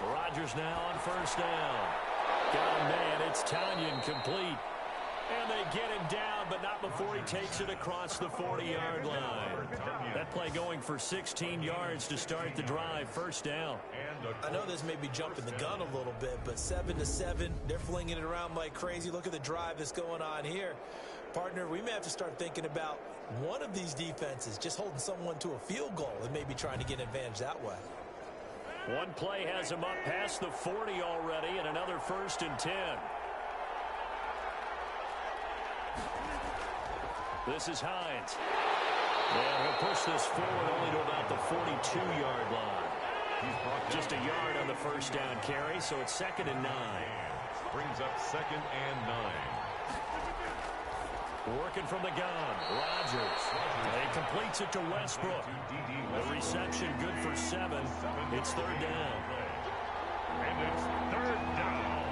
Rodgers now on first down. Got a man. It's Tanyan complete. And they get him down, but not before he takes it across the 40-yard line. That play going for 16 yards to start the drive. First down. I know this may be jumping the gun a little bit, but 7-7, they're flinging it around like crazy. Look at the drive that's going on here. Partner, we may have to start thinking about one of these defenses just holding someone to a field goal and maybe trying to get an advantage that way. One play has him up past the 40 already, and another 1st and 10. This is Hines. And he'll push this forward only to about the 42-yard line. Just a yard on the first down carry, so it's 2nd and 9. Brings up 2nd and 9. Working from the gun, Rodgers. And he completes it to Westbrook. The reception good for 7. It's 3rd down. And it's 3rd down.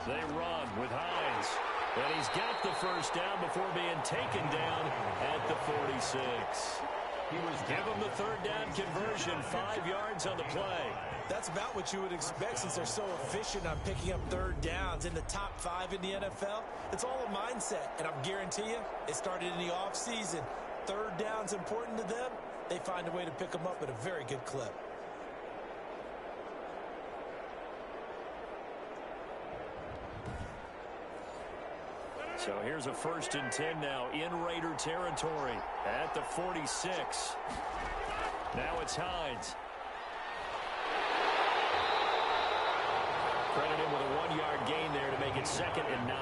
They run with Hines. And he's got the first down before being taken down at the 46. Give him the 3rd down conversion, 5 yards on the play. That's about what you would expect since they're so efficient on picking up 3rd downs. In the top 5 in the NFL, it's all a mindset. And I guarantee you, it started in the offseason. 3rd down's important to them. They find a way to pick them up at a very good clip. So here's a 1st and 10 now in Raider territory at the 46. Now it's Hines. Credit him with a 1-yard gain there to make it 2nd and 9.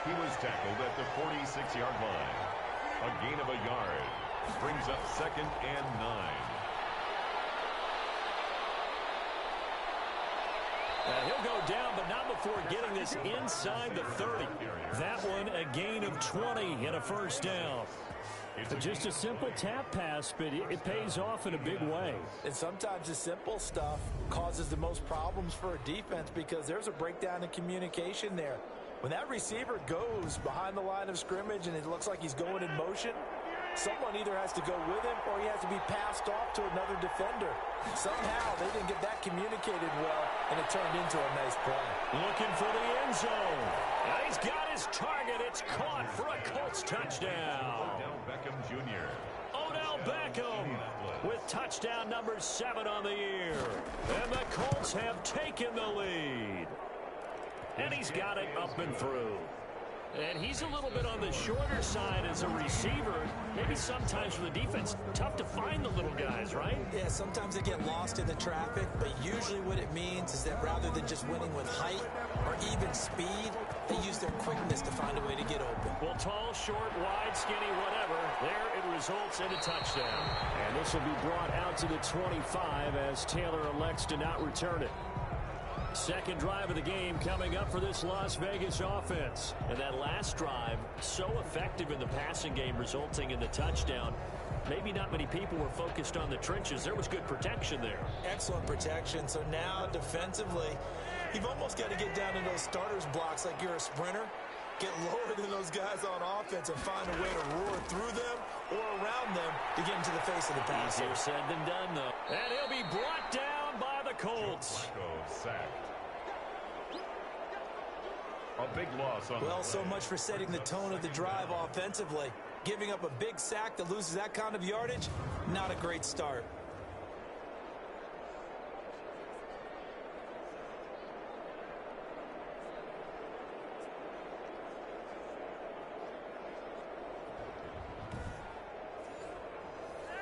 He was tackled at the 46-yard line. A gain of a yard. Brings up 2nd and 9. He'll go down, but not before getting this inside the 30. That one a gain of 20 and a 1st down. Just a simple tap pass, but it pays off in a big way. And sometimes the simple stuff causes the most problems for a defense because there's a breakdown in communication there. When that receiver goes behind the line of scrimmage and it looks like he's going in motion, someone either has to go with him or he has to be passed off to another defender. Somehow they didn't get that communicated well, and it turned into a nice play. Looking for the end zone. And he's got his target. It's caught for a Colts touchdown. Odell Beckham Jr. Odell Beckham with touchdown number 7 on the year. And the Colts have taken the lead. And he's got it up and through. And he's a little bit on the shorter side as a receiver. Maybe sometimes for the defense, tough to find the little guys, right? Yeah, sometimes they get lost in the traffic, but usually what it means is that rather than just winning with height or even speed, they use their quickness to find a way to get open. Well, tall, short, wide, skinny, whatever, there it results in a touchdown. And this will be brought out to the 25 as Taylor elects to not return it. Second drive of the game coming up for this Las Vegas offense. And that last drive, so effective in the passing game, resulting in the touchdown. Maybe not many people were focused on the trenches. There was good protection there. Excellent protection. So now defensively, you've almost got to get down in those starters blocks like you're a sprinter. Get lower than those guys on offense and find a way to roar through them or around them to get into the face of the passer. Easier said than done, though. And he'll be brought down by the Colts. Sacked. A big loss on well, so much for setting the tone of the drive offensively. Giving up a big sack that loses that kind of yardage, not a great start.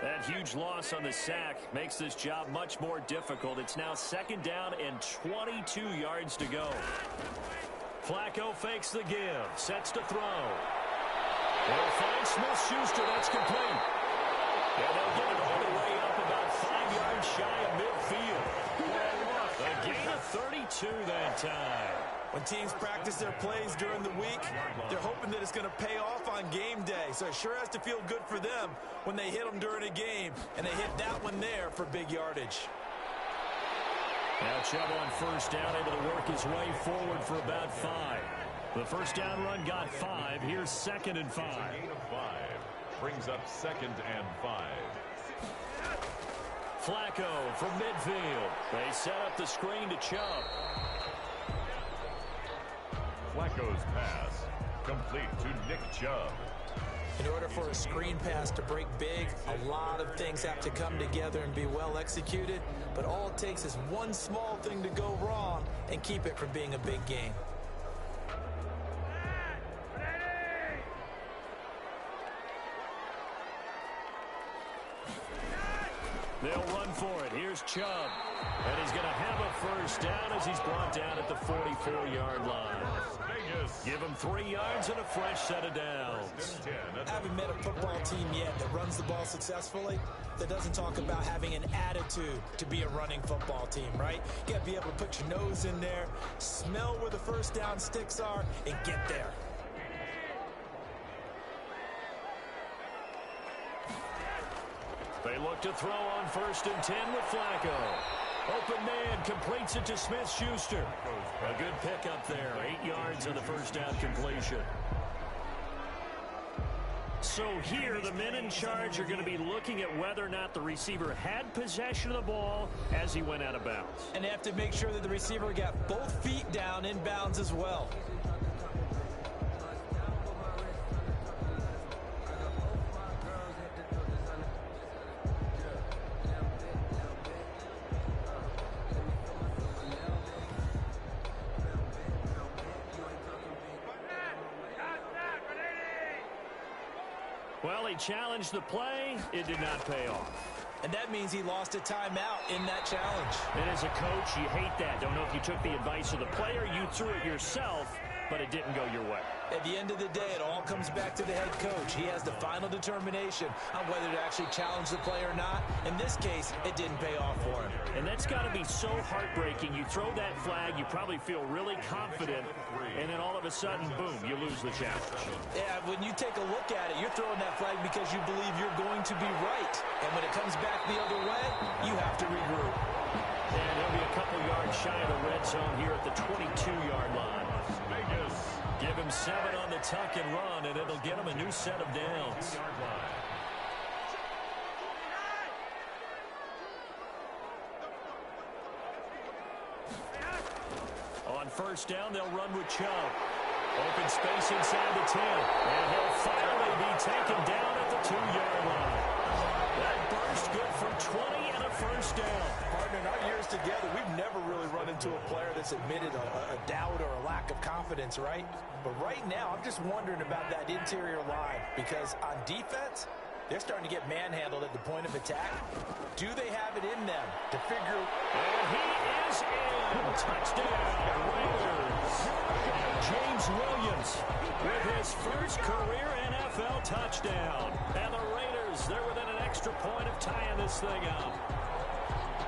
That huge loss on the sack makes this job much more difficult. It's now 2nd down and 22 yards to go. Flacco fakes the give, sets to throw. They'll find Smith-Schuster, that's complete. And they'll get it all the way up about 5 yards shy of midfield. A gain of 32 that time. When teams practice their plays during the week, they're hoping that it's going to pay off on game day. So it sure has to feel good for them when they hit them during a game. And they hit that one there for big yardage. Now Chubb on first down, able to work his way forward for about 5. The first down run got 5. Here's 2nd and 5. Gain of 5. Brings up 2nd and 5. Flacco from midfield. They set up the screen to Chubb. Flacco's pass complete to Nick Chubb. In order for a screen pass to break big, a lot of things have to come together and be well executed, but all it takes is one small thing to go wrong and keep it from being a big game. They'll run for it. Here's Chubb. And he's going to have a first down as he's brought down at the 44-yard line. Give him 3 yards and a fresh set of downs. I haven't met a football team yet that runs the ball successfully that doesn't talk about having an attitude to be a running football team, right? You got to be able to put your nose in there, smell where the first down sticks are, and get there. They look to throw on 1st and 10 with Flacco. Open man completes it to Smith-Schuster. A good pickup there. 8 yards on the first down completion. So here, the men in charge are going to be looking at whether or not the receiver had possession of the ball as he went out of bounds. And they have to make sure that the receiver got both feet down in bounds as well. Well, he challenged the play. It did not pay off. And that means he lost a timeout in that challenge. And as a coach, you hate that. Don't know if you took the advice of the player, you threw it yourself, but it didn't go your way. At the end of the day, it all comes back to the head coach. He has the final determination on whether to actually challenge the play or not. In this case, it didn't pay off for him. And that's got to be so heartbreaking. You throw that flag, you probably feel really confident, and then all of a sudden, boom, you lose the challenge. Yeah, when you take a look at it, you're throwing that flag because you believe you're going to be right. And when it comes back the other way, you have to regroup. And he'll be a couple yards shy of the red zone here at the 22-yard line. Give him 7 on the tuck and run, and it'll get him a new set of downs. On 1st down, they'll run with Chubb. Open space inside the 10. And he'll finally be taken down at the 2-yard line. That burst good for 20 and a first down. Partner, in our years together, we've never really run into a player that's admitted a doubt or a lack of confidence, right? But right now, I'm just wondering about that interior line because on defense, they're starting to get manhandled at the point of attack. Do they have it in them to figure? And he is in. Touchdown, Raiders. James Williams with his first career NFL touchdown. And the Raiders, they're within an extra point of tying this thing up.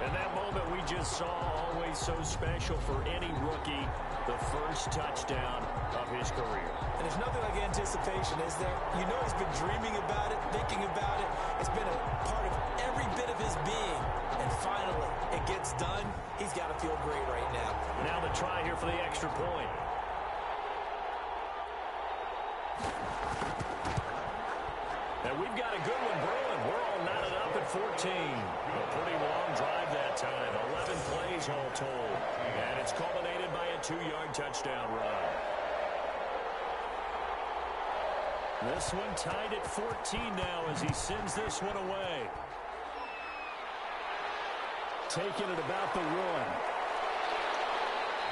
And that moment we just saw, always so special for any rookie, the first touchdown of his career. And there's nothing like anticipation, is there? You know he's been dreaming about it, thinking about it. It's been a part of every bit of his being. And finally, it gets done. He's got to feel great right now. Now the try here for the extra point. And we've got a good one brewing. We're all knotted up at 14. A pretty long drive that time. 11 plays all told. And it's culminated by a 2-yard touchdown run. This one tied at 14 now as he sends this one away. Taking it about the 1.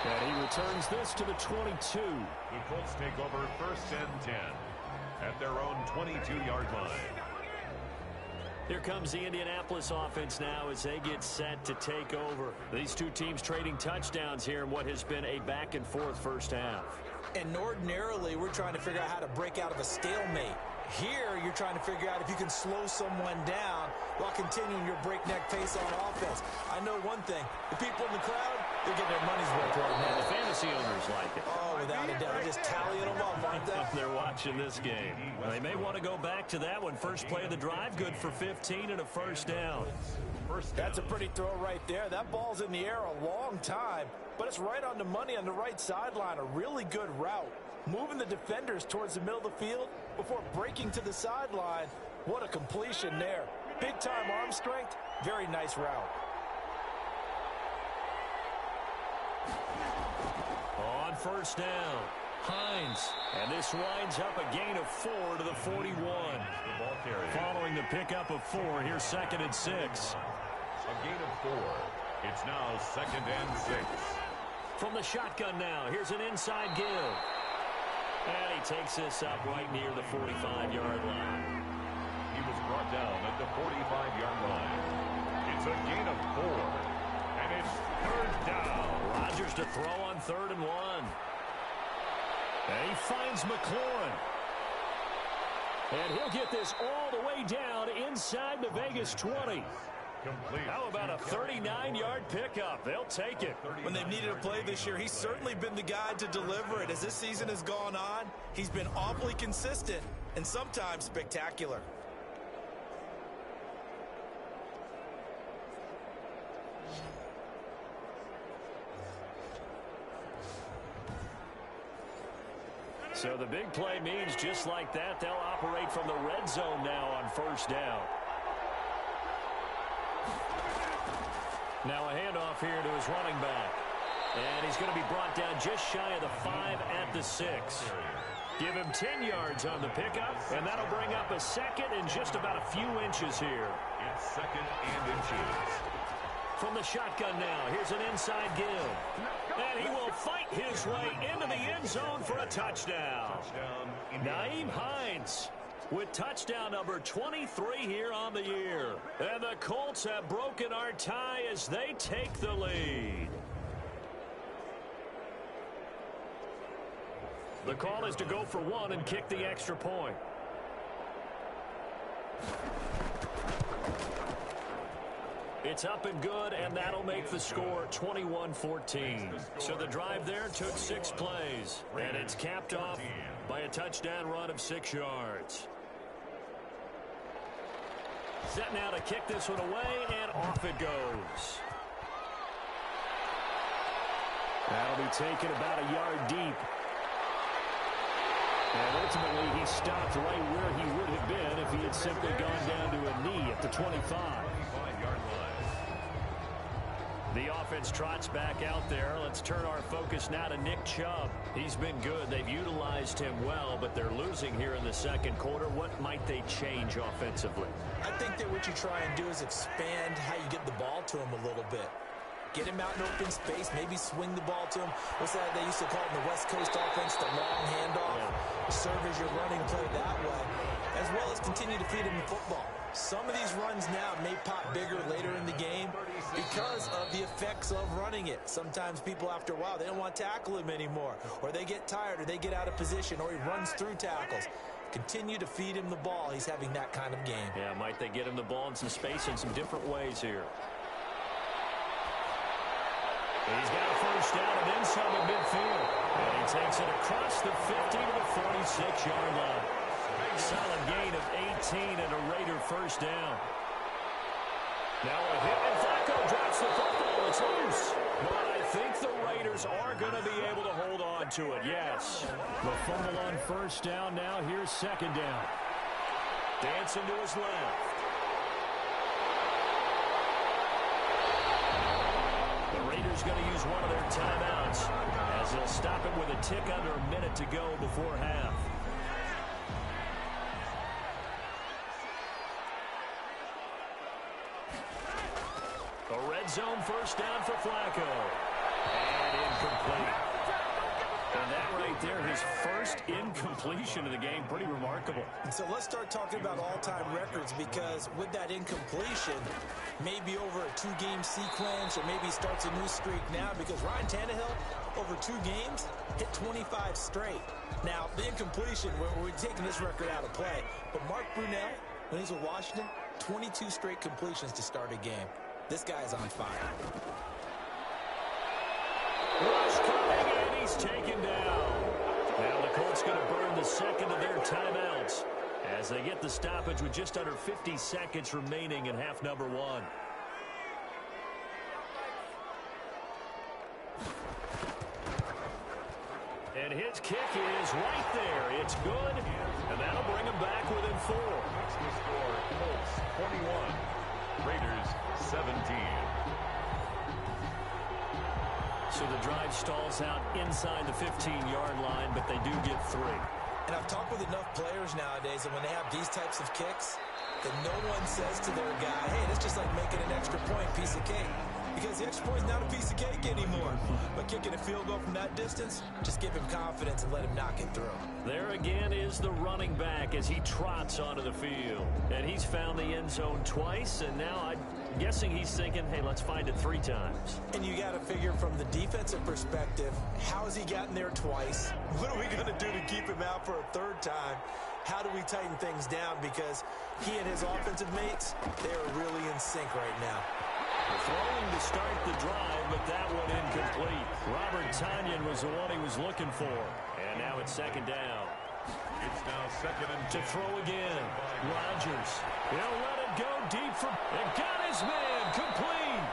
And he returns this to the 22. The Colts take over 1st and 10 at their own 22-yard line. Here comes the Indianapolis offense now as they get set to take over. These two teams trading touchdowns here in what has been a back-and-forth first half. And ordinarily, we're trying to figure out how to break out of a stalemate. Here, you're trying to figure out if you can slow someone down while continuing your breakneck pace on offense. I know one thing. The people in the crowd, they're getting their money's worth right now. The fantasy owners like it. Oh, without a doubt. They're just tallying them up, aren't they? They're watching this game. Well, they may want to go back to that one. First play of the drive, good for 15 and a first down. That's a pretty throw right there. That ball's in the air a long time, but it's right on the money on the right sideline. A really good route. Moving the defenders towards the middle of the field before breaking to the sideline. What a completion there. Big-time arm strength, very nice route. On first down, Hines. And this winds up a gain of 4 to the 41. Following the pickup of 4, here's 2nd and 6. A gain of 4. It's now 2nd and 6. From the shotgun now, here's an inside give. And he takes this up right near the 45-yard line. He was brought down at the 45-yard line. It's a gain of 4. And it's 3rd down. Rodgers to throw on 3rd and 1. And he finds McLaurin. And he'll get this all the way down inside the Vegas 20. Complete. How about a 39-yard pickup? They'll take it. When they've needed a play this year, he's certainly been the guy to deliver it. As this season has gone on, he's been awfully consistent and sometimes spectacular. So the big play means just like that, they'll operate from the red zone now on first down. Now a handoff here to his running back. And he's going to be brought down just shy of the 5 at the 6. Give him 10 yards on the pickup, and that'll bring up a 2nd and just about a few inches here. It's 2nd and inches. From the shotgun now, here's an inside give. And he will fight his way into the end zone for a touchdown. Nyheim Hines with touchdown number 23 here on the year. And the Colts have broken our tie as they take the lead. The call is to go for 1 and kick the extra point. It's up and good, and that'll make the score 21-14. So the drive there took 6 plays, and it's capped off by a touchdown run of 6 yards. Set now to kick this one away, and off it goes. That'll be taken about a yard deep. And ultimately, he stopped right where he would have been if he had simply gone down to a knee at the 25. The offense trots back out there. Let's turn our focus now to Nick Chubb. He's been good. They've utilized him well, but they're losing here in the second quarter. What might they change offensively? I think that what you try and do is expand how you get the ball to him a little bit. Get him out in open space, maybe swing the ball to him. What's that they used to call it in the West Coast offense, the long handoff. Yeah. Serve as your running play that way, as well as continue to feed him the football. Some of these runs now may pop bigger later in the game because of the effects of running it. Sometimes people, after a while, they don't want to tackle him anymore, or they get tired, or they get out of position, or he runs through tackles. Continue to feed him the ball. He's having that kind of game. Yeah, might they get him the ball in some space in some different ways here. He's got a first down and then some at midfield. And he takes it across the 50 to the 46-yard line. Solid gain of 18 and a Raider first down. Now a hit, and Flacco drops the football. It's loose. But I think the Raiders are going to be able to hold on to it, yes. The fumble on first down now. Here's second down. Dancing to his left. Going to use one of their timeouts as they'll stop it with a tick under a minute to go before half. A red zone first down for Flacco. And incomplete. And that right there, his first incompletion of the game, pretty remarkable. And so let's start talking about all-time records, because with that incompletion, maybe over a 2-game sequence, or maybe he starts a new streak now, because Ryan Tannehill, over 2 games, hit 25 straight. Now, the incompletion, we're taking this record out of play, but Mark Brunell, when he's with Washington, 22 straight completions to start a game. This guy's on fire. Rush coming, and he's taken down. Now the Colts going to burn the second of their timeouts as they get the stoppage with just under 50 seconds remaining in half number 1. And his kick is right there. It's good, and that'll bring him back within 4. That's the score. Colts 21, 17. So the drive stalls out inside the 15-yard line, but they do get 3. And I've talked with enough players nowadays that when they have these types of kicks, that no one says to their guy, hey, that's just like making an extra point, piece of cake. Because the extra point is not a piece of cake anymore. But kicking a field goal from that distance, just give him confidence and let him knock it through. There again is the running back as he trots onto the field. And he's found the end zone twice, and now I'm guessing he's thinking, hey, let's find it 3 times. And you got to figure from the defensive perspective, how has he gotten there twice? What are we going to do to keep him out for a 3rd time? How do we tighten things down? Because he and his offensive mates, they are really in sync right now. Throwing to start the drive, but that one incomplete. Robert Tonyan was the one he was looking for. And now it's 2nd down. It's now 2nd and 10. To throw again. Rodgers. He'll let it go deep for... It got his man complete.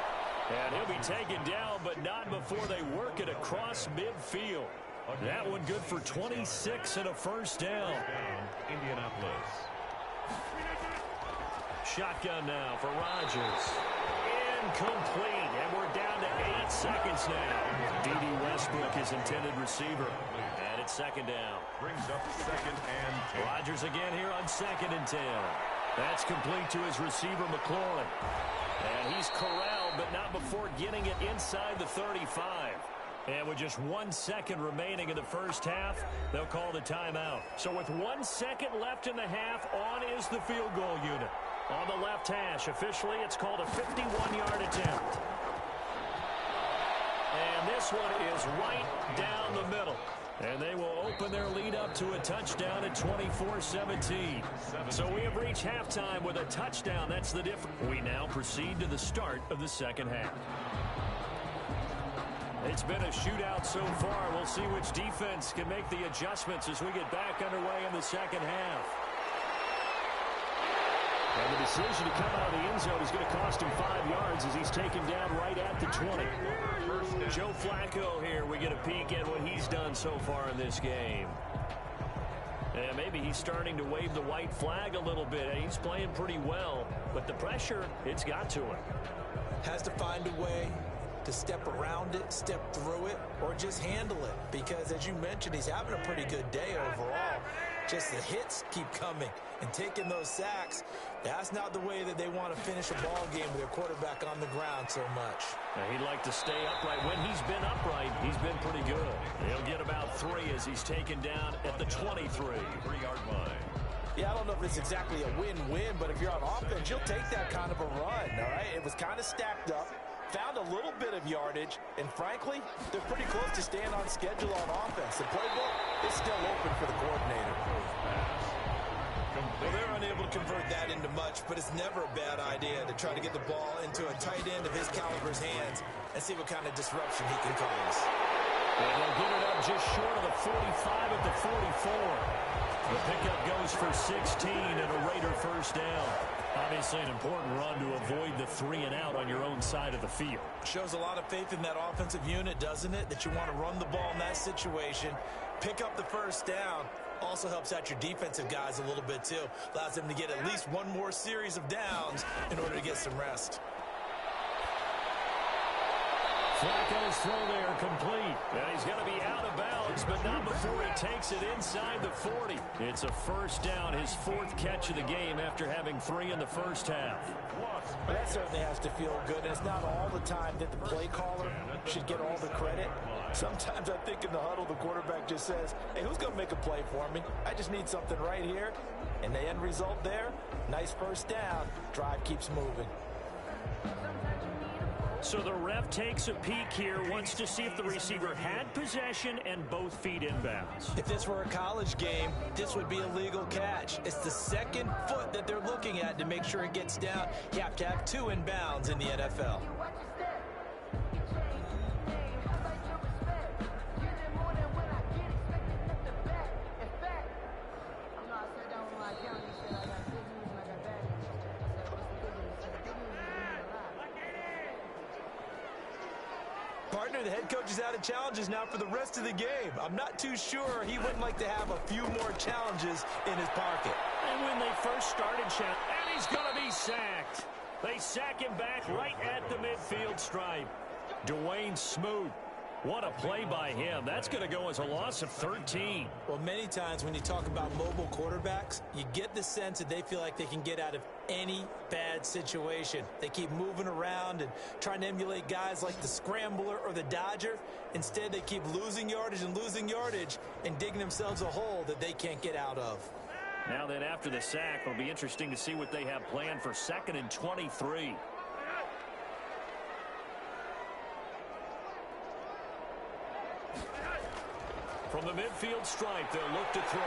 And he'll be taken down, but not before they work it across midfield. That one good for 26 and a 1st down. Indianapolis. Shotgun now for Rodgers. Incomplete, and we're down to 8 seconds now. D.D. Westbrook is intended receiver. And it's 2nd down. Brings up 2nd and 10. Rodgers again here on 2nd and 10. That's complete to his receiver, McLaurin. And he's corralled, but not before getting it inside the 35. And with just 1 second remaining in the first half, they'll call the timeout. So with 1 second left in the half, on is the field goal unit. On the left hash, officially, it's called a 51-yard attempt. And this one is right down the middle. And they will open their lead up to a touchdown at 24-17. So we have reached halftime with a touchdown. That's the difference. We now proceed to the start of the second half. It's been a shootout so far. We'll see which defense can make the adjustments as we get back underway in the second half. And the decision to come out of the end zone is going to cost him 5 yards as he's taken down right at the 20. Joe Flacco here. We get a peek at what he's done so far in this game. And maybe he's starting to wave the white flag a little bit. He's playing pretty well, but the pressure, it's got to him. Has to find a way to step around it, step through it, or just handle it. Because as you mentioned, he's having a pretty good day overall. Just the hits keep coming and taking those sacks. That's not the way that they want to finish a ball game with their quarterback on the ground so much. Now, he'd like to stay upright. When he's been upright, he's been pretty good. He'll get about 3 as he's taken down at the 23-yard line. Yeah, I don't know if it's exactly a win-win, but if you're on offense, you'll take that kind of a run, all right? It was kind of stacked up, found a little bit of yardage, and frankly, they're pretty close to staying on schedule on offense. The playbook is still open for the coordinator. Well, they're unable to convert that into much, but it's never a bad idea to try to get the ball into a tight end of his caliber's hands and see what kind of disruption he can cause. And they'll get it up just short of the 45 at the 44. The pickup goes for 16 and a Raider 1st down. Obviously an important run to avoid the 3 and out on your own side of the field. Shows a lot of faith in that offensive unit, doesn't it? That you want to run the ball in that situation, pick up the 1st down. Also helps out your defensive guys a little bit too. Allows them to get at least one more series of downs in order to get some rest. Flacco's throw there complete. And he's going to be out of bounds, but not before he takes it inside the 40. It's a 1st down, his 4th catch of the game after having 3 in the first half. That certainly has to feel good. And it's not all the time that the play caller should get all the credit. Sometimes I think in the huddle, the quarterback just says, hey, who's going to make a play for me? I just need something right here. And the end result there, nice 1st down. Drive keeps moving. So the ref takes a peek here, wants to see if the receiver had possession and both feet inbounds. If this were a college game, this would be a legal catch. It's the 2nd foot that they're looking at to make sure it gets down. You have to have 2 inbounds in the NFL. Partner, the head coach is out of challenges now for the rest of the game. I'm not too sure he wouldn't like to have a few more challenges in his pocket. And when they first started, and he's going to be sacked. They sack him back right at the midfield stripe. Dwayne Smoot. What a play by him. That's going to go as a loss of 13. Well, many times when you talk about mobile quarterbacks, you get the sense that they feel like they can get out of any bad situation. They keep moving around and trying to emulate guys like the Scrambler or the Dodger. Instead, they keep losing yardage and digging themselves a hole that they can't get out of. Now then, after the sack, it'll be interesting to see what they have planned for 2nd and 23. From the midfield stripe, they'll look to throw.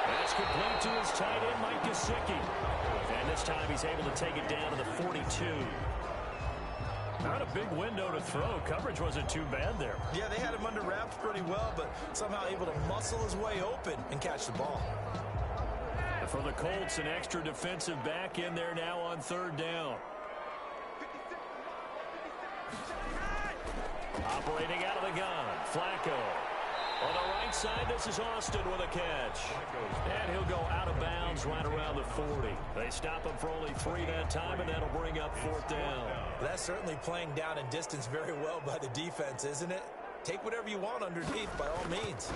That's complete to his tight end, Mike Gesicki. And this time he's able to take it down to the 42. Not a big window to throw. Coverage wasn't too bad there. Yeah, they had him under wraps pretty well, but somehow able to muscle his way open and catch the ball. For the Colts, an extra defensive back in there now on 3rd down. Operating out of the gun, Flacco. On the right side, this is Austin with a catch. And he'll go out of bounds right around the 40. They stop him for only 3 that time, and that'll bring up 4th down. That's certainly playing down in distance very well by the defense, isn't it? Take whatever you want underneath, by all means.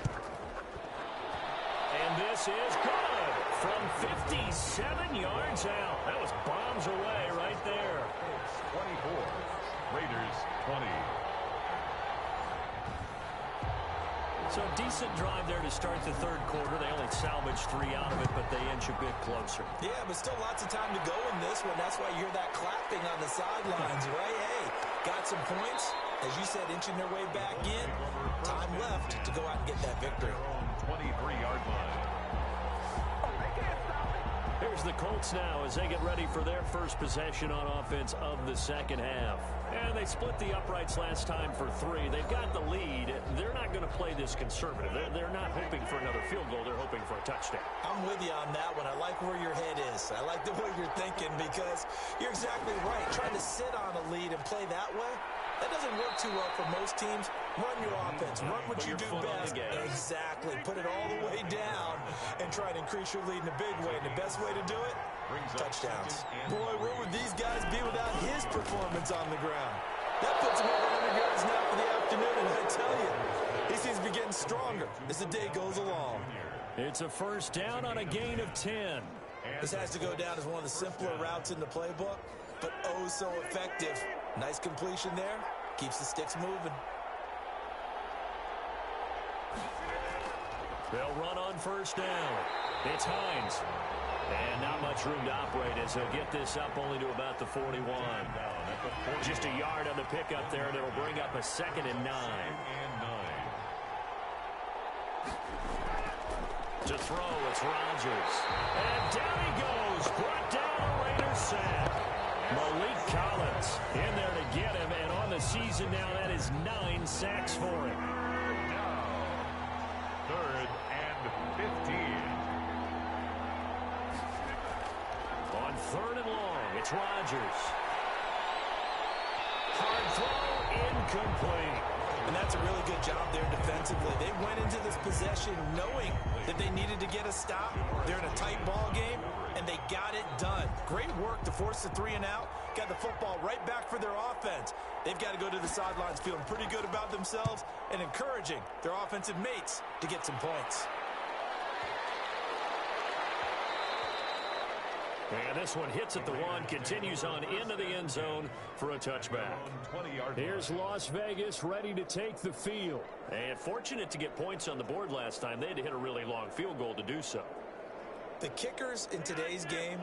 And this is good from 57 yards out. That was bombs away right there. 24, Raiders 20. So a decent drive there to start the 3rd quarter. They only salvaged 3 out of it, but they inch a bit closer. Yeah, but still lots of time to go in this one. That's why you hear that clapping on the sidelines, right? Hey, got some points. As you said, inching their way back in. Time left to go out and get that victory. 23-yard line. Here's the Colts now as they get ready for their first possession on offense of the 2nd half. And they split the uprights last time for 3. They've got the lead. They're not going to play this conservative. They're not hoping for another field goal. They're hoping for a touchdown. I'm with you on that one. I like where your head is. I like the way you're thinking because you're exactly right. Trying to sit on a lead and play that way, that doesn't work too well for most teams. Run your offense. Run what you do best. Exactly. Put it all the way down and try to increase your lead in a big way. And the best way to do it, touchdowns. Boy, where would these guys be without his performance on the ground? That puts him over 100 yards now for the afternoon, and I tell you, he seems to be getting stronger as the day goes along. It's a 1st down on a gain of 10. This has to go down as one of the simpler routes in the playbook, but oh so effective. Nice completion there. Keeps the sticks moving. They'll run on 1st down. It's Hines. And not much room to operate as he'll get this up only to about the 41. Just a yard on the pickup there, and it'll bring up a 2nd and 9. To throw, it's Rodgers. And down he goes. Brought down a Raiders sack. Malik Collins in there to get him, and on the season now, that is 9 sacks for him. 3rd and 15. On 3rd and long, it's Rodgers. Hard throw, incomplete. And that's a really good job there defensively. They went into this possession knowing that they needed to get a stop. They're in a tight ball game, and they got it done. Great work to force the 3 and out. Got the football right back for their offense. They've got to go to the sidelines feeling pretty good about themselves and encouraging their offensive mates to get some points. And this one hits at the 1, continues on into the end zone for a touchback. Here's Las Vegas ready to take the field. And fortunate to get points on the board last time. They had to hit a really long field goal to do so. The kickers in today's game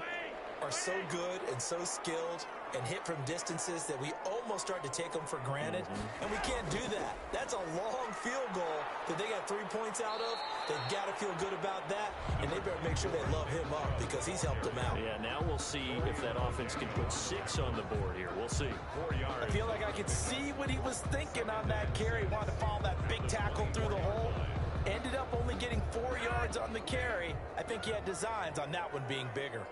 are so good and so skilled and hit from distances that we almost start to take them for granted. And we can't do that. That's a long field goal that they got 3 points out of. They've got to feel good about that, and they better make sure they love him up because he's helped them out. Yeah, now we'll see if that offense can put 6 on the board here. We'll see. 4 yards. I feel like I could see what he was thinking on that carry. Wanted to follow that big tackle through the hole. Ended up only getting 4 yards on the carry. I think he had designs on that one being bigger.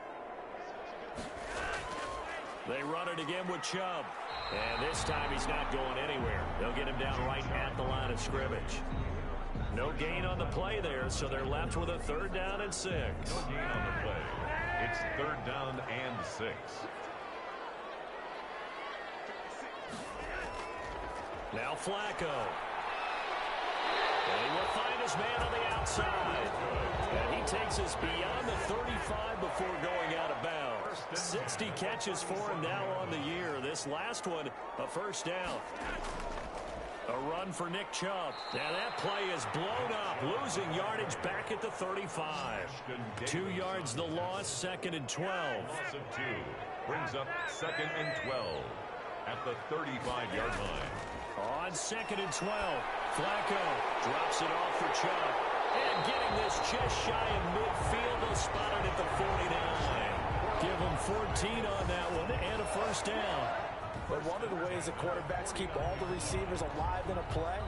They run it again with Chubb. And this time he's not going anywhere. They'll get him down right at the line of scrimmage. No gain on the play there, so they're left with a 3rd down and 6. No gain on the play. It's 3rd down and 6. Now Flacco. And he will find his man on the outside. And he takes us beyond the 35 before going out of bounds. 60 catches for him now on the year. This last one, a first down. A run for Nick Chubb. Now that play is blown up, losing yardage back at the 35. 2 yards the loss, 2nd and 12. Loss of 2 brings up 2nd and 12 at the 35-yard line. On 2nd and 12, Flacco drops it off for Chubb. And getting this just shy of midfield, they'll spot it at the 49. Give him 14 on that one and a first down. But one of the ways that quarterbacks keep all the receivers alive in a play,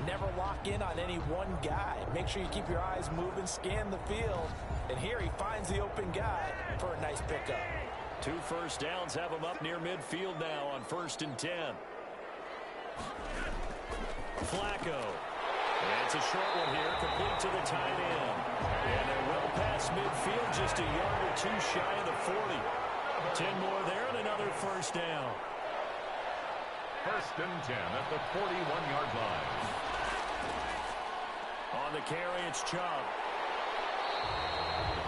never lock in on any one guy. Make sure you keep your eyes moving, scan the field. And here he finds the open guy for a nice pickup. 2 first downs have him up near midfield now on 1st and 10. Flacco. And it's a short one here, complete to the tight end. And they're well past midfield, just a yard or 2 shy of the 40. 10 more there and another first down. 1st and 10 at the 41-yard line. On the carry, it's Chubb.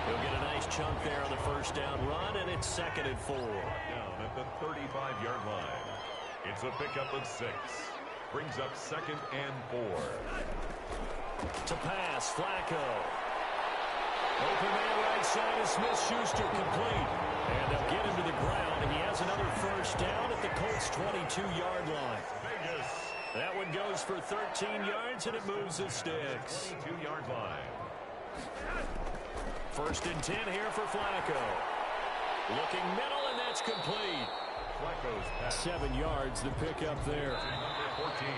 He'll get a nice chunk there on the first down run, and it's 2nd and 4. Down at the 35-yard line. It's a pickup of 6. Brings up 2nd and 4. To pass, Flacco. Open man right side of Smith-Schuster, complete. And they'll get him to the ground, and he has another first down at the Colts' 22-yard line. Vegas. That one goes for 13 yards, and it moves the sticks. 22-yard line. 1st and 10 here for Flacco. Looking middle, and that's complete. Flacco's pass. 7 yards, the pickup there. Number 14.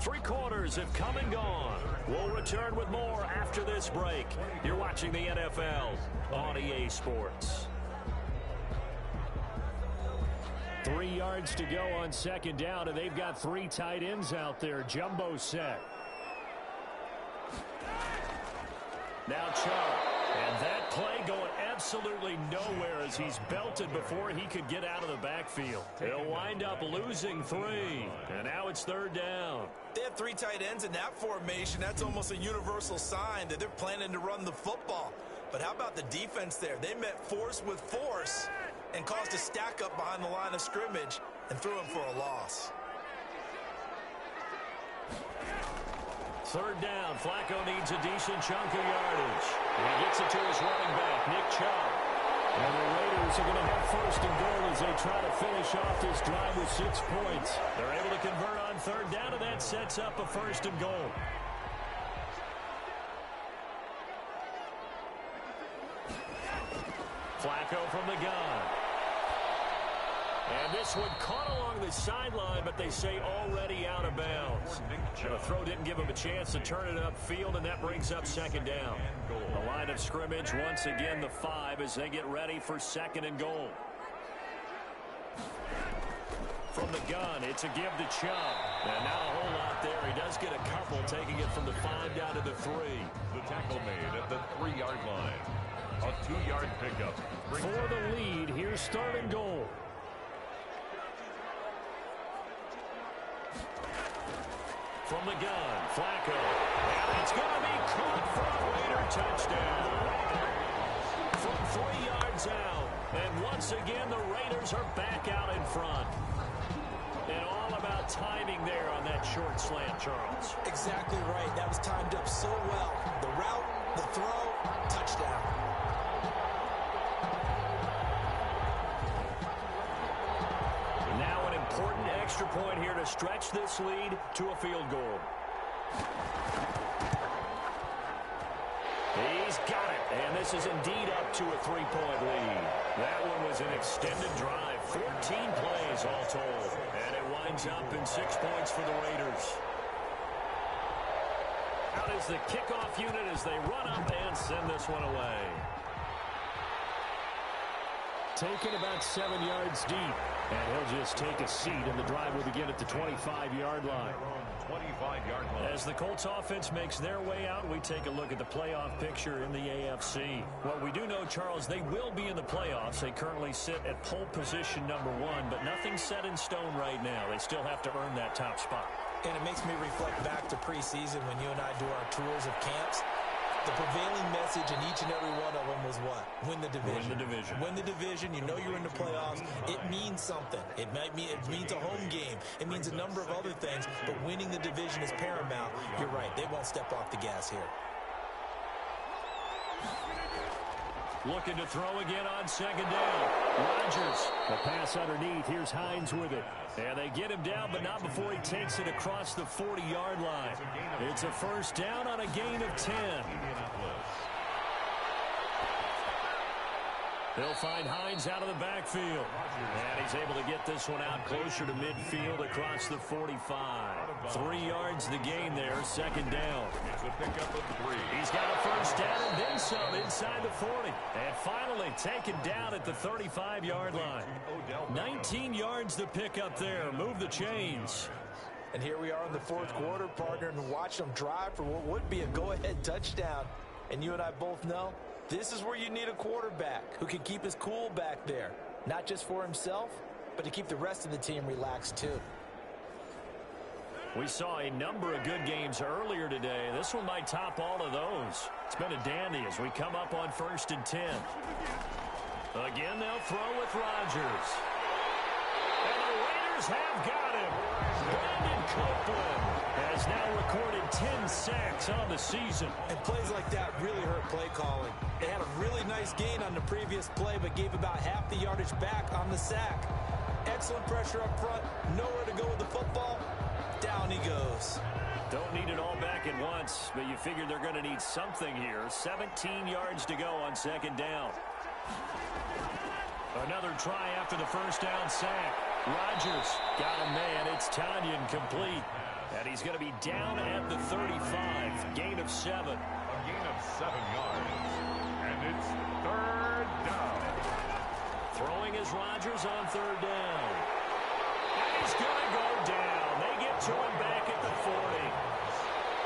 3 quarters have come and gone. We'll return with more after this break. You're watching the NFL on EA Sports. 3 yards to go on 2nd down, and they've got 3 tight ends out there. Jimbo set. Now Chubb. And that play going absolutely nowhere as he's belted before he could get out of the backfield. He'll wind up losing 3. And now it's 3rd down. They have 3 tight ends in that formation. That's almost a universal sign that they're planning to run the football. But how about the defense there? They met force with force and caused a stack up behind the line of scrimmage and threw him for a loss. 3rd down. Flacco needs a decent chunk of yardage. And he gets it to his running back, Nick Chubb. And the Raiders are going to have 1st and goal as they try to finish off this drive with 6 points. They're able to convert on 3rd down, and that sets up a 1st and goal. Flacco from the gun. And this one caught along the sideline, but they say already out of bounds. And the throw didn't give him a chance to turn it upfield, and that brings up 2nd down. The line of scrimmage, once again, the 5 as they get ready for 2nd and goal. From the gun, it's a give to Chubb. And now a whole lot there. He does get a couple, taking it from the 5 down to the 3. The tackle made at the 3-yard line. A 2-yard pickup. For the lead, here's 3rd and goal. From the gun, Flacco. And it's going to be caught for a Raider touchdown. From 3 yards out. And once again, the Raiders are back out in front. And all about timing there on that short slant, Charles. Exactly right. That was timed up so well. The route, the throw, touchdown. Now an important extra point here to stretch this lead to a field goal. He's got it, and this is indeed up to a 3-point lead. That one was an extended drive, 14 plays all told, and it winds up in 6 points for the Raiders. Out is the kickoff unit as they run up and send this one away. taken about 7 yards deep. And he'll just take a seat, and the drive will begin at the 25-yard line. 25-yard line. As the Colts offense makes their way out, we take a look at the playoff picture in the AFC. Well, we do know, Charles, they will be in the playoffs. They currently sit at pole position #1, but nothing's set in stone right now. They still have to earn that top spot. And it makes me reflect back to preseason when you and I do our tours of camps. The prevailing message in each and every one of them was what? Win the division. Win the division. Win the division. You know you're in the playoffs. It means something. It means a home game. It means a number of other things, but winning the division is paramount. You're right. They won't step off the gas here. Looking to throw again on second down. Rodgers. The pass underneath. Here's Hines with it. And they get him down, but not before he takes it across the 40-yard line. It's a first down on a gain of 10. They'll find Hines out of the backfield. And he's able to get this one out closer to midfield across the 45. 3 yards the gain there, second down. He's got a first down and then some inside the 40. And finally taken down at the 35-yard line. 19 yards to pick up there. Move the chains. And here we are in the fourth quarter, partner, and watch them drive for what would be a go-ahead touchdown. And you and I both know this is where you need a quarterback who can keep his cool back there. Not just for himself, but to keep the rest of the team relaxed too. We saw a number of good games earlier today. This one might top all of those. It's been a dandy as we come up on 1st and 10. Again, they'll throw with Rodgers. And the Raiders have got him. Brandon Copeland has now recorded 10 sacks on the season. And plays like that really hurt play calling. They had a really nice gain on the previous play, but gave about half the yardage back on the sack. Excellent pressure up front. Nowhere to go with the football. Down he goes. Don't need it all back at once, but you figure they're going to need something here. 17 yards to go on second down. Another try after the first down sack. Rodgers got a man. It's Tanyan complete. And he's going to be down at the 35. Gain of 7. A gain of 7 yards. And it's third down. Throwing is Rodgers on third down. And he's going to go down. They get to him back at the 40.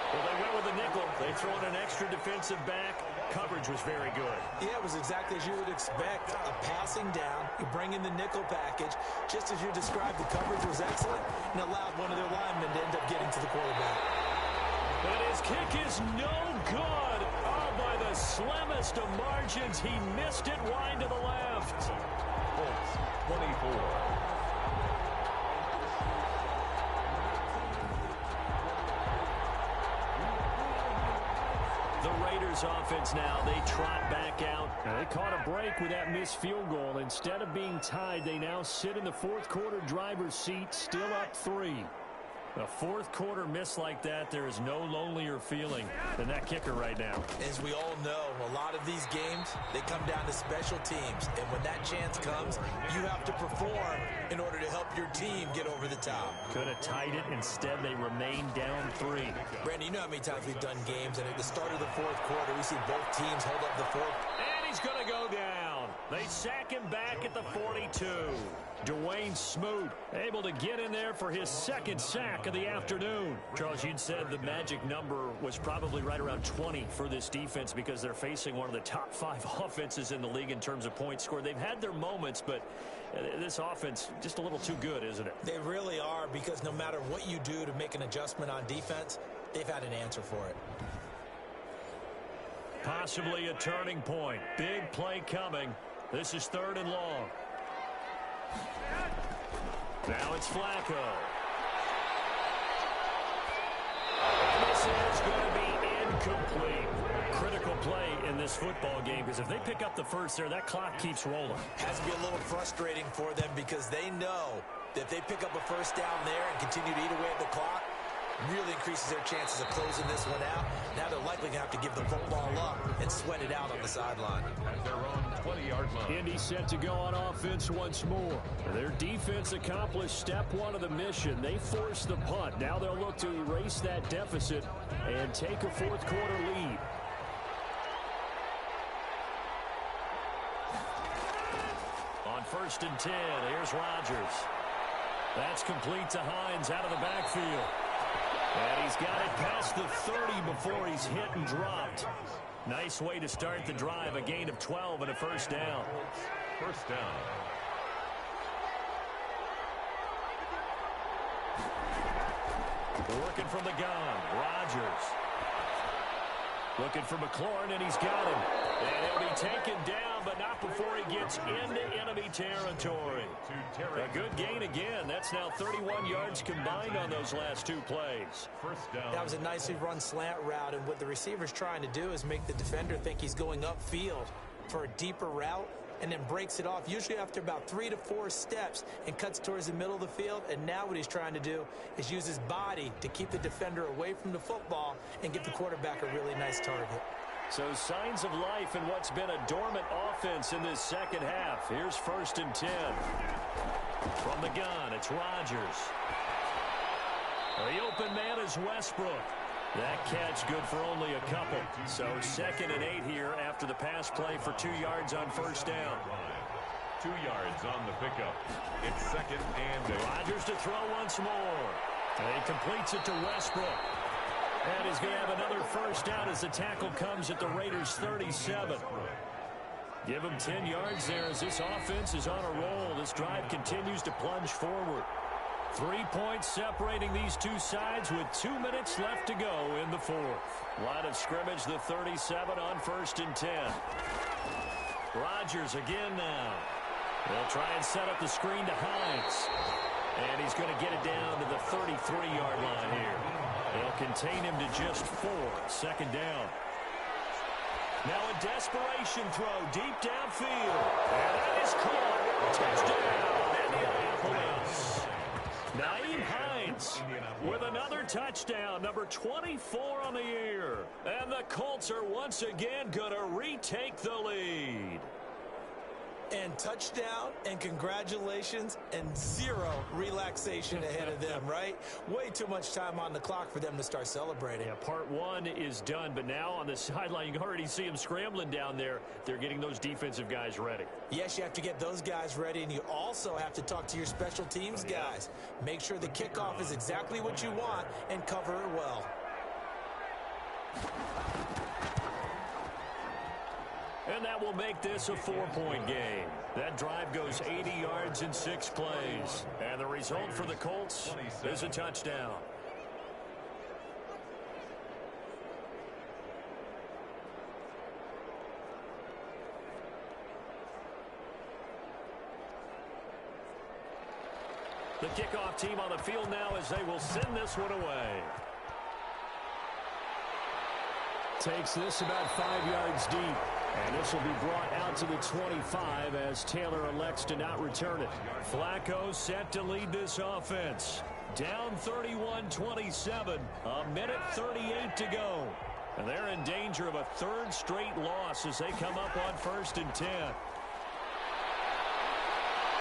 Well, they went with a nickel. They throw in an extra defensive back. Coverage was very good. Yeah, it was exactly as you would expect. A passing down. You bring in the nickel package. Just as you described, the coverage was excellent and allowed one of their linemen to end up getting to the quarterback. But his kick is no good. Oh, by the slimmest of margins. He missed it wide to the left. Colts 24. The Raiders offense now, they trot back out. They caught a break with that missed field goal. Instead of being tied, they now sit in the fourth quarter driver's seat, still up 3. A fourth quarter miss like that, there is no lonelier feeling than that kicker right now. As we all know, a lot of these games, they come down to special teams. And when that chance comes, you have to perform in order to help your team get over the top. Could have tied it. Instead, they remain down 3. Brandon, you know how many times we've done games, and at the start of the fourth quarter, we see both teams hold up the fourth. And he's going to go down. They sack him back at the 42. Dwayne Smoot able to get in there for his second sack of the afternoon. Charles, you'd said the magic number was probably right around 20 for this defense because they're facing one of the top 5 offenses in the league in terms of points scored. They've had their moments, but this offense just a little too good, isn't it? They really are, because no matter what you do to make an adjustment on defense, they've had an answer for it. Possibly a turning point. Big play coming. This is 3rd and long. Now it's Flacco. And this is going to be incomplete. Critical play in this football game, because if they pick up the first there, that clock keeps rolling. Has to be a little frustrating for them, because they know that if they pick up a first down there and continue to eat away at the clock, really increases their chances of closing this one out. Now they're likely going to have to give the football up and sweat it out on the sideline. At their own 20-yard line. Indy set to go on offense once more. Their defense accomplished step 1 of the mission. They forced the punt. Now they'll look to erase that deficit and take a fourth quarter lead. first and 10. Here's Rodgers. That's complete to Hines out of the backfield. And he's got it past the 30 before he's hit and dropped. Nice way to start the drive, a gain of 12 and a first down. First down. Working from the gun, Rodgers. Looking for McLaurin, and he's got him. And he'll be taken down, but not before he gets into enemy territory. A good gain again. That's now 31 yards combined on those last two plays. First down. That was a nicely run slant route, and what the receiver's trying to do is make the defender think he's going upfield for a deeper route, and then breaks it off, usually after about 3 to 4 steps, and cuts towards the middle of the field. And now what he's trying to do is use his body to keep the defender away from the football and give the quarterback a really nice target. So signs of life in what's been a dormant offense in this second half. Here's first and 10. From the gun, it's Rodgers. The open man is Westbrook. That catch good for only a couple. So second and 8 here after the pass play for 2 yards on first down. 2 yards on the pickup. It's second and 8. Rodgers to throw once more. And he completes it to Westbrook. And he's going to have another first down as the tackle comes at the Raiders' 37. Give him 10 yards there as this offense is on a roll. This drive continues to plunge forward. 3 points separating these two sides with 2 minutes left to go in the fourth. Line of scrimmage, the 37 on first and 10. Rodgers again now. They'll try and set up the screen to Hines. And he's going to get it down to the 33-yard line here. They'll contain him to just 4. Second down. Now a desperation throw deep downfield. And that is caught. Touchdown, Indianapolis. Naeem Hines with another touchdown, number 24 on the year. And the Colts are once again going to retake the lead. And touchdown, and congratulations, and 0 relaxation ahead of them, right? Way too much time on the clock for them to start celebrating. Yeah, part one is done, but now on the sideline, you can already see them scrambling down there. They're getting those defensive guys ready. Yes, you have to get those guys ready, and you also have to talk to your special teams guys. Make sure the kickoff is exactly what you want and cover it well. And that will make this a 4-point game. That drive goes 80 yards in 6 plays. And the result for the Colts is a touchdown. The kickoff team on the field now as they will send this one away. Takes this about 5 yards deep. And this will be brought out to the 25 as Taylor elects to not return it. Flacco set to lead this offense. Down 31-27, a minute 38 to go. And they're in danger of a 3rd straight loss as they come up on first and 10. And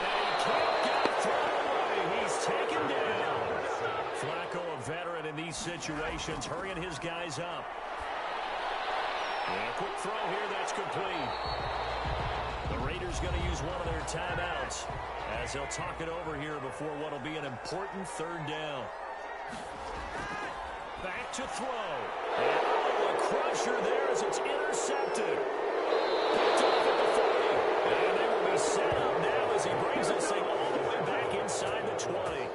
he can't get it thrown away. He's taken down. Flacco, a veteran in these situations, hurrying his guys up. And a quick throw here, that's complete. The Raiders going to use one of their timeouts as they'll talk it over here before what will be an important 3rd down. Back to throw. And a crusher there as it's intercepted. Picked off at the 40. And they will be set up now as he brings this thing all the way back inside the 20.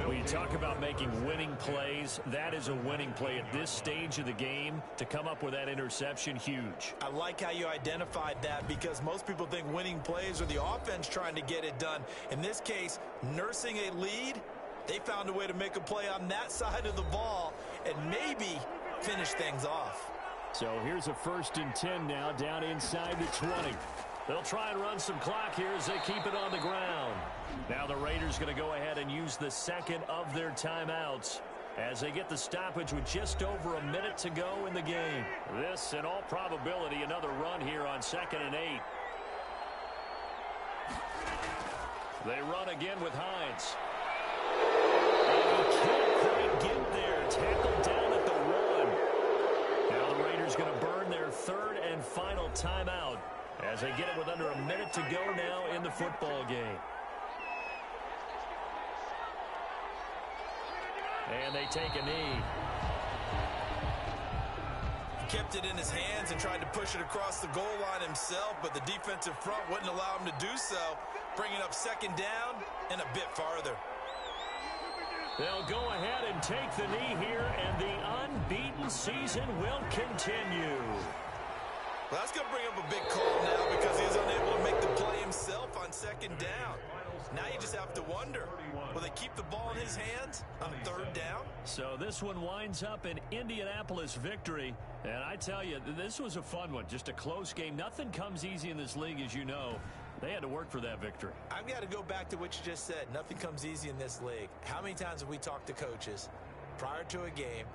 When you talk about making winning plays, that is a winning play at this stage of the game. To come up with that interception, huge. I like how you identified that because most people think winning plays are the offense trying to get it done. In this case, nursing a lead, they found a way to make a play on that side of the ball and maybe finish things off. So here's a 1st and 10 now down inside the 20. They'll try and run some clock here as they keep it on the ground. Now the Raiders going to go ahead and use the 2nd of their timeouts as they get the stoppage with just over a minute to go in the game. This, in all probability, another run here on 2nd and 8. They run again with Hines. And he can't quite get there. Tackled down at the 1. Now the Raiders going to burn their 3rd and final timeout as they get it with under a minute to go now in the football game. And they take a knee. He kept it in his hands and tried to push it across the goal line himself, but the defensive front wouldn't allow him to do so, bringing up second down and a bit farther. They'll go ahead and take the knee here, and the unbeaten season will continue. Well, that's going to bring up a big call now because he was unable to make the play himself on second down. Now you just have to wonder, will they keep the ball in his hands on third down? So this one winds up an Indianapolis victory. And I tell you, this was a fun one. Just a close game. Nothing comes easy in this league, as you know. They had to work for that victory. I've got to go back to what you just said. Nothing comes easy in this league. How many times have we talked to coaches prior to a game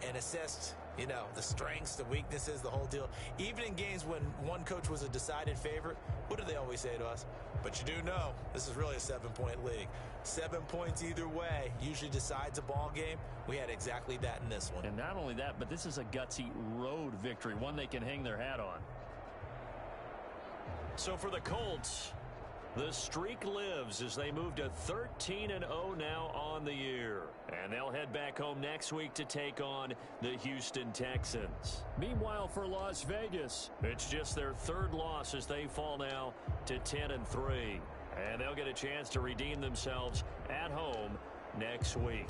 and assessed, you know, the strengths, the weaknesses, the whole deal? Even in games when one coach was a decided favorite, what do they always say to us? But you do know this is really a 7-point league. 7 points either way usually decides a ball game. We had exactly that in this one. And not only that, but this is a gutsy road victory, one they can hang their hat on. So for the Colts, the streak lives as they move to 13-0 now on the year. And they'll head back home next week to take on the Houston Texans. Meanwhile, for Las Vegas, it's just their third loss as they fall now to 10-3. And they'll get a chance to redeem themselves at home next week.